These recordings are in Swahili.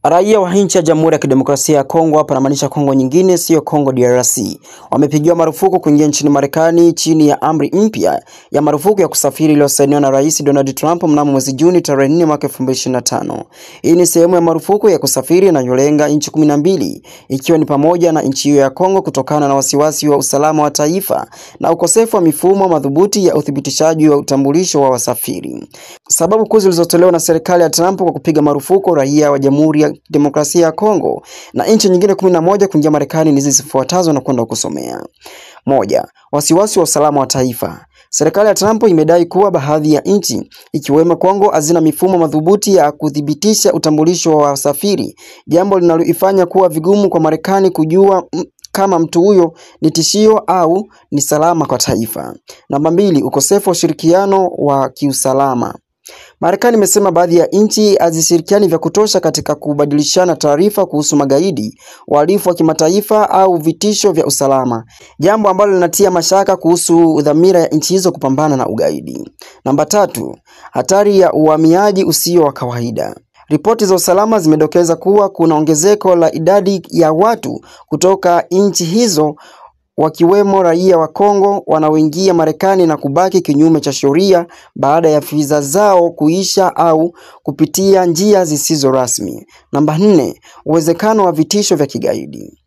Raia wa nchi ya Jamhuri ya Kidemokrasia ya Kongo, hapa namaanisha Kongo nyingine, sio Kongo DRC, wamepigiwa marufuku kuingia nchini Marekani chini ya amri mpya ya marufuku ya kusafiri iliyosainiwa na Rais Donald Trump mnamo mwezi Juni tarehe 4 mwaka 2025. Hii ni sehemu ya marufuku ya kusafiri inayolenga nchi 12 ikiwa ni pamoja na nchi hiyo ya Kongo kutokana na wasiwasi wa usalama wa taifa na ukosefu wa mifumo madhubuti ya uthibitishaji wa utambulisho wa wasafiri. Sababu kuu zilizotolewa na serikali ya Trump kwa kupiga marufuku raia wa Jamhuri ya Demokrasia ya Kongo na nchi nyingine 11 kuingia Marekani ni zifuatazo na kwenda kusomea. 1. Wasiwasi wa usalama wa taifa. Serikali ya Trump imedai kuwa baadhi ya nchi ikiwemo Kongo hazina mifumo madhubuti ya kudhibitisha utambulisho wa wasafiri, jambo linaloifanya kuwa vigumu kwa Marekani kujua kama mtu huyo ni tishio au ni salama kwa taifa. Namba 2, ukosefu wa ushirikiano wa kiusalama. Marekani imesema baadhi ya nchi hazishirikiani vya kutosha katika kubadilishana taarifa kuhusu magaidi, wahalifu wa kimataifa au vitisho vya usalama, jambo ambalo linatia mashaka kuhusu dhamira ya nchi hizo kupambana na ugaidi. Namba 3, hatari ya uhamiaji usio wa kawaida. Ripoti za usalama zimedokeza kuwa kuna ongezeko la idadi ya watu kutoka nchi hizo wakiwemo raia wa Kongo wanaoingia Marekani na kubaki kinyume cha sheria baada ya visa zao kuisha au kupitia njia zisizo rasmi. Namba 4, uwezekano wa vitisho vya kigaidi.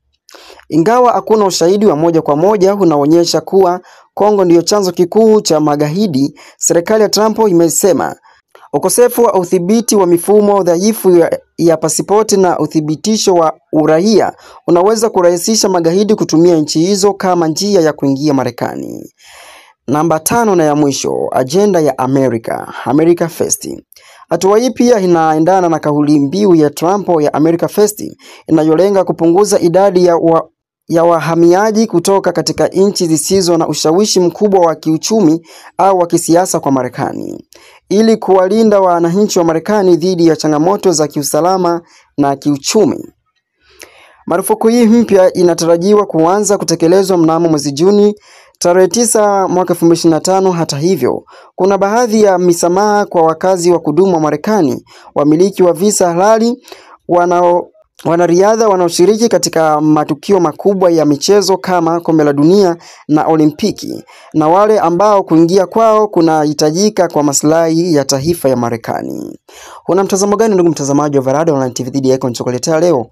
Ingawa hakuna ushahidi wa moja kwa moja unaonyesha kuwa Kongo ndiyo chanzo kikuu cha magaidi, serikali ya Trump imesema ukosefu wa udhibiti wa mifumo dhaifu ya pasipoti na uthibitisho wa uraia unaweza kurahisisha magaidi kutumia nchi hizo kama njia ya kuingia Marekani. Namba 5 na ya mwisho, agenda ya America First. Hatua hii pia inaendana na kauli mbiu ya Trump ya America First inayolenga kupunguza idadi ya wahamiaji kutoka katika nchi zisizo na ushawishi mkubwa wa kiuchumi au wa kisiasa kwa Marekani, ili kuwalinda wananchi wa Marekani dhidi ya changamoto za kiusalama na kiuchumi. Marufuku hii mpya inatarajiwa kuanza kutekelezwa mnamo mwezi Juni tarehe 9 mwaka 2025. Hata hivyo, kuna baadhi ya misamaha kwa wakazi wa kudumu wa Marekani, wamiliki wa visa halali, wanariadha wanaoshiriki katika matukio makubwa ya michezo kama Kombe la Dunia na Olimpiki, na wale ambao kuingia kwao kunahitajika kwa maslahi ya taifa ya Marekani. Una mtazamo gani ndugu mtazamaji wa Varada Online TV dhidi yako nilichokuletea leo?